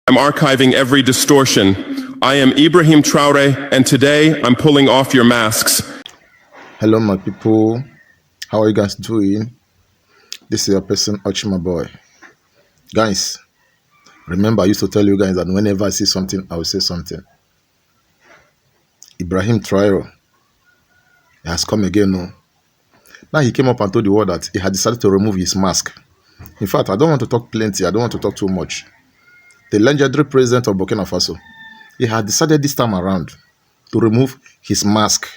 I'm archiving every distortion. I am Ibrahim Traoré, and today I'm pulling off your masks. Hello, my people. How are you guys doing? This is your person, Ochima boy. Guys, remember I used to tell you guys that whenever I see something, I will say something. Ibrahim Traoré has come again. No. Now he came up and told the world that he had decided to remove his mask. In fact, I don't want to talk plenty. I don't want to talk too much. The legendary president of Burkina Faso, he had decided this time around to remove his mask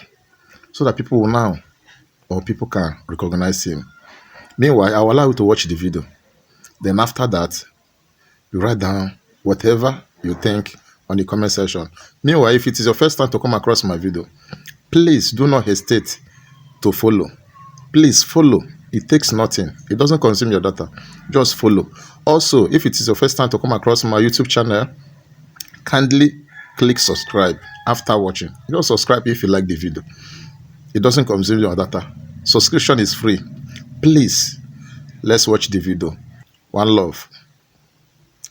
so that people will now, or people can recognize him. Meanwhile, I will allow you to watch the video. Then after that, you write down whatever you think on the comment section. Meanwhile, if it is your first time to come across my video, please do not hesitate to follow. Please follow. It takes nothing. It doesn't consume your data. Just follow. Also, if it is your first time to come across my YouTube channel, kindly click subscribe after watching. Just subscribe if you like the video. It doesn't consume your data. Subscription is free. Please, let's watch the video. One love.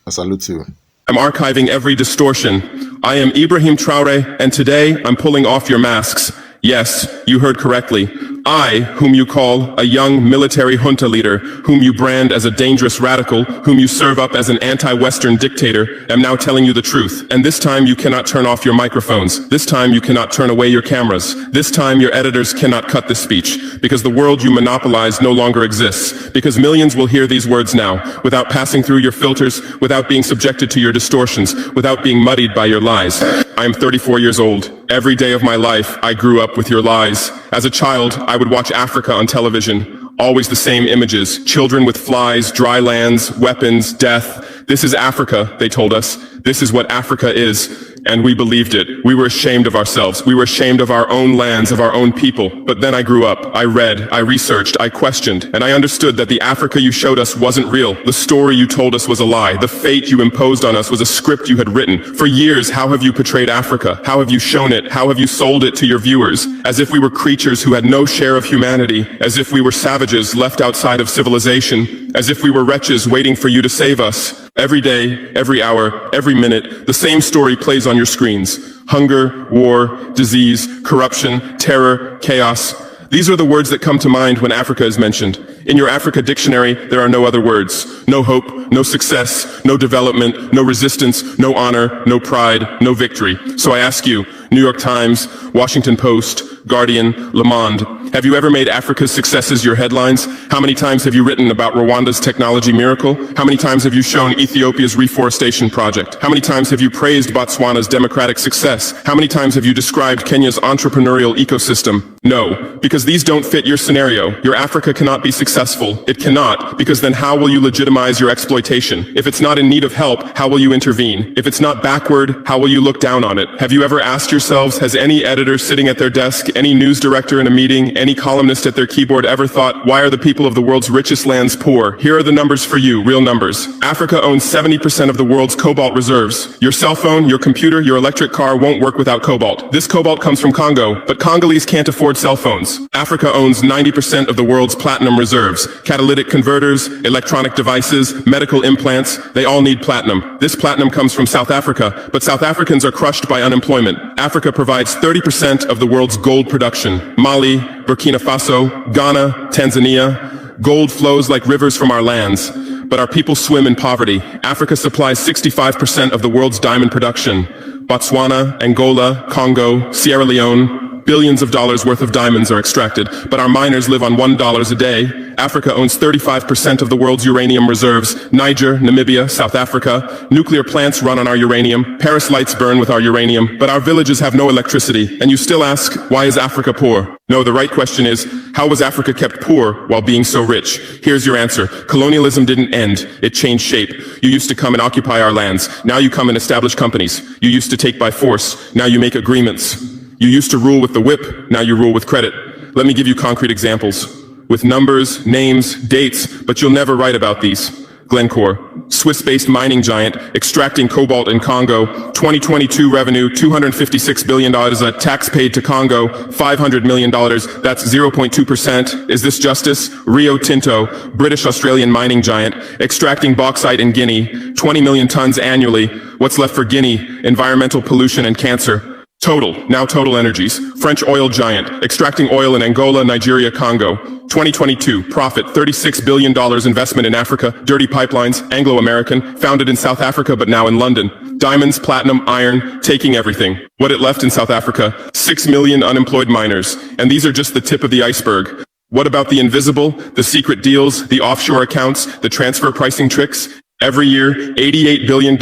I salute you. I'm archiving every distortion. I am Ibrahim Traoré, and today I'm pulling off your masks. Yes, you heard correctly. I, whom you call a young military junta leader, whom you brand as a dangerous radical, whom you serve up as an anti-Western dictator, am now telling you the truth. And this time you cannot turn off your microphones. This time you cannot turn away your cameras. This time your editors cannot cut this speech, because the world you monopolize no longer exists. Because millions will hear these words now, without passing through your filters, without being subjected to your distortions, without being muddied by your lies. I am 34 years old. Every day of my life, I grew up with your lies. As a child, I would watch Africa on television. Always the same images. Children with flies, dry lands, weapons, death. This is Africa, they told us. This is what Africa is. And we believed it. We were ashamed of ourselves. We were ashamed of our own lands, of our own people. But then I grew up. I read, I researched, I questioned, and I understood that the Africa you showed us wasn't real. The story you told us was a lie. The fate you imposed on us was a script you had written. For years, how have you portrayed Africa? How have you shown it? How have you sold it to your viewers? As if we were creatures who had no share of humanity. As if we were savages left outside of civilization. As if we were wretches waiting for you to save us. Every day, every hour, every minute, the same story plays on your screens. Hunger, war, disease, corruption, terror, chaos. These are the words that come to mind when Africa is mentioned. In your Africa dictionary, there are no other words. No hope, no success, no development, no resistance, no honor, no pride, no victory. So I ask you, New York Times, Washington Post, Guardian, Le Monde, have you ever made Africa's successes your headlines? How many times have you written about Rwanda's technology miracle? How many times have you shown Ethiopia's reforestation project? How many times have you praised Botswana's democratic success? How many times have you described Kenya's entrepreneurial ecosystem? No, because these don't fit your scenario. Your Africa cannot be successful. It cannot, because then how will you legitimize your exploitation? If it's not in need of help, how will you intervene? If it's not backward, how will you look down on it? Have you ever asked yourselves, has any editor sitting at their desk, any news director in a meeting, any columnist at their keyboard ever thought, why are the people of the world's richest lands poor? Here are the numbers for you, real numbers. Africa owns 70% of the world's cobalt reserves. Your cell phone, your computer, your electric car won't work without cobalt. This cobalt comes from Congo, but Congolese can't afford cell phones. Africa owns 90% of the world's platinum reserves. Catalytic converters, electronic devices, medical implants, they all need platinum. This platinum comes from South Africa, but South Africans are crushed by unemployment. Africa provides 30% of the world's gold production. Mali, Burkina Faso, Ghana, Tanzania. Gold flows like rivers from our lands, but our people swim in poverty. Africa supplies 65% of the world's diamond production. Botswana, Angola, Congo, Sierra Leone, billions of dollars worth of diamonds are extracted, but our miners live on $1 a day. Africa owns 35% of the world's uranium reserves. Niger, Namibia, South Africa. Nuclear plants run on our uranium. Paris lights burn with our uranium, but our villages have no electricity. And you still ask, why is Africa poor? No, the right question is, how was Africa kept poor while being so rich? Here's your answer. Colonialism didn't end. It changed shape. You used to come and occupy our lands. Now you come and establish companies. You used to take by force. Now you make agreements. You used to rule with the whip. Now you rule with credit. Let me give you concrete examples. With numbers, names, dates, but you'll never write about these. Glencore, Swiss-based mining giant, extracting cobalt in Congo. 2022 revenue, $256 billion. Tax paid to Congo, $500 million. That's 0.2%. Is this justice? Rio Tinto, British-Australian mining giant, extracting bauxite in Guinea, 20 million tons annually. What's left for Guinea? Environmental pollution and cancer. Total Energies, French oil giant, extracting oil in Angola, Nigeria, Congo. 2022, profit, $36 billion investment in Africa, dirty pipelines, Anglo-American, founded in South Africa but now in London. Diamonds, platinum, iron, taking everything. What it left in South Africa, 6 million unemployed miners. And these are just the tip of the iceberg. What about the invisible, the secret deals, the offshore accounts, the transfer pricing tricks? Every year, $88 billion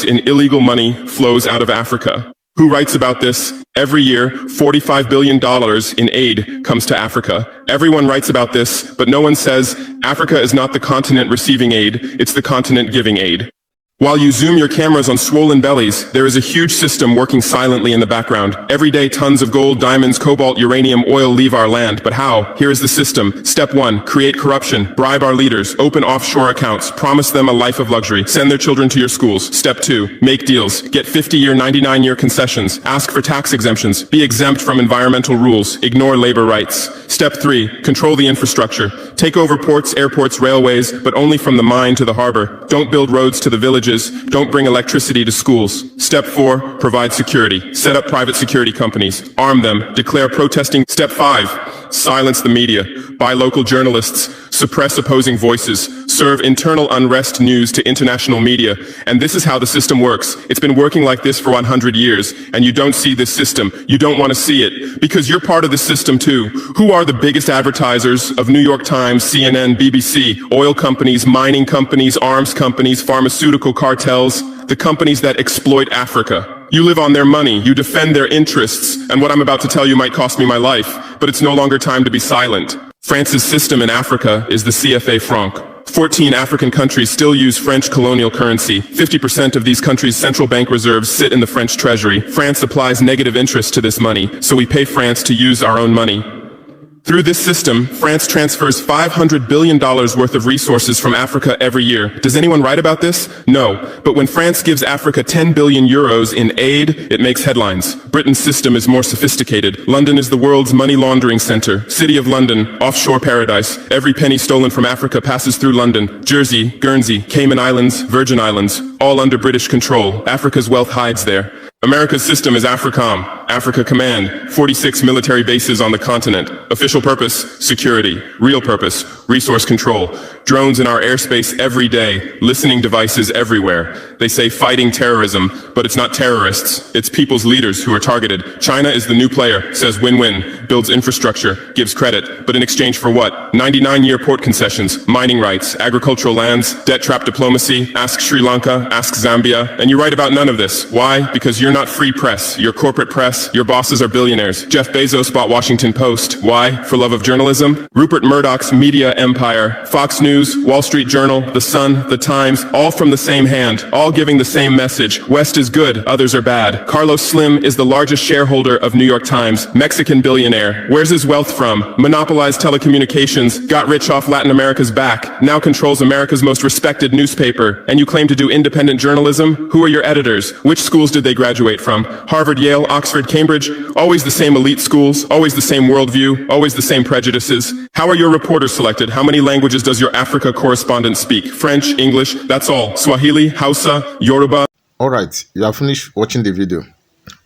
in illegal money flows out of Africa. Who writes about this? Every year, $45 billion in aid comes to Africa. Everyone writes about this, but no one says Africa is not the continent receiving aid, it's the continent giving aid. While you zoom your cameras on swollen bellies, there is a huge system working silently in the background. Every day, tons of gold, diamonds, cobalt, uranium, oil leave our land. But how? Here is the system. Step 1, create corruption, bribe our leaders, open offshore accounts, promise them a life of luxury, send their children to your schools. Step 2, make deals, get 50-year, 99-year concessions, ask for tax exemptions, be exempt from environmental rules, ignore labor rights. Step 3, control the infrastructure, take over ports, airports, railways, but only from the mine to the harbor. Don't build roads to the villages. Don't bring electricity to schools. Step 4, provide security. Set up private security companies. Arm them. Declare protesting. Step 5, silence the media. Buy local journalists. Suppress opposing voices. Serve internal unrest news to international media. And this is how the system works. It's been working like this for 100 years. And you don't see this system. You don't want to see it. Because you're part of the system too. Who are the biggest advertisers of New York Times, CNN, BBC, oil companies, mining companies, arms companies, pharmaceutical cartels, the companies that exploit Africa? You live on their money, you defend their interests, and what I'm about to tell you might cost me my life, but it's no longer time to be silent. France's system in Africa is the CFA franc. 14 African countries still use French colonial currency. 50% of these countries' central bank reserves sit in the French treasury. France applies negative interest to this money, so we pay France to use our own money. Through this system, France transfers $500 billion worth of resources from Africa every year. Does anyone write about this? No. But when France gives Africa 10 billion euros in aid, it makes headlines. Britain's system is more sophisticated. London is the world's money laundering center. City of London, offshore paradise. Every penny stolen from Africa passes through London. Jersey, Guernsey, Cayman Islands, Virgin Islands, all under British control. Africa's wealth hides there. America's system is AFRICOM, Africa Command, 46 military bases on the continent. Official purpose, security. Real purpose, resource control. Drones in our airspace every day, listening devices everywhere. They say fighting terrorism, but it's not terrorists, it's people's leaders who are targeted. China is the new player, says win-win, builds infrastructure, gives credit, but in exchange for what? 99-year port concessions, mining rights, agricultural lands, debt trap diplomacy, ask Sri Lanka, ask Zambia, and you write about none of this. Why? Because you're not free press, you're corporate press, your bosses are billionaires. Jeff Bezos bought Washington Post. Why? For love of journalism? Rupert Murdoch's media empire, Fox News, Wall Street Journal, The Sun, The Times, all from the same hand, all giving the same message. West is good, others are bad. Carlos Slim is the largest shareholder of New York Times, Mexican billionaire. Where's his wealth from? Monopolized telecommunications, got rich off Latin America's back, now controls America's most respected newspaper. And you claim to do independent journalism? Who are your editors? Which schools did they graduate from? Harvard, Yale, Oxford, Cambridge? Always the same elite schools, always the same worldview, always the same prejudices. How are your reporters selected? How many languages does your Africa correspondent speak? French, English, that's all. Swahili, Hausa, Yoruba. Alright, you have finished watching the video.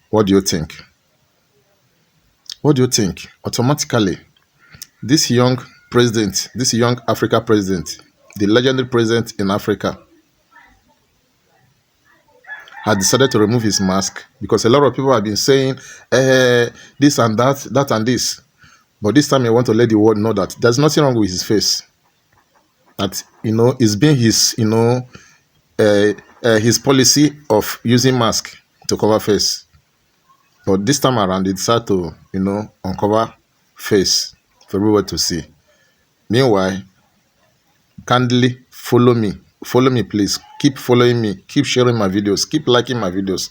What do you think? What do you think? Automatically, this young president, this young Africa president, the legendary president in Africa, had decided to remove his mask because a lot of people have been saying this and that, that and this. But this time I want to let the world know that there's nothing wrong with his face. That, it's been his, his policy of using mask to cover face. But this time around, he decided to, uncover face for everyone to see. Meanwhile, kindly follow me. Follow me, please. Keep following me. Keep sharing my videos. Keep liking my videos.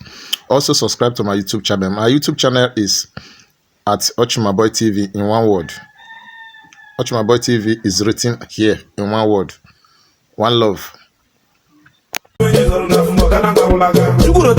Also, subscribe to my YouTube channel. My YouTube channel is at Ochima Boy TV in one word. Ochima Boy TV is written here in one word. One love. Chukuro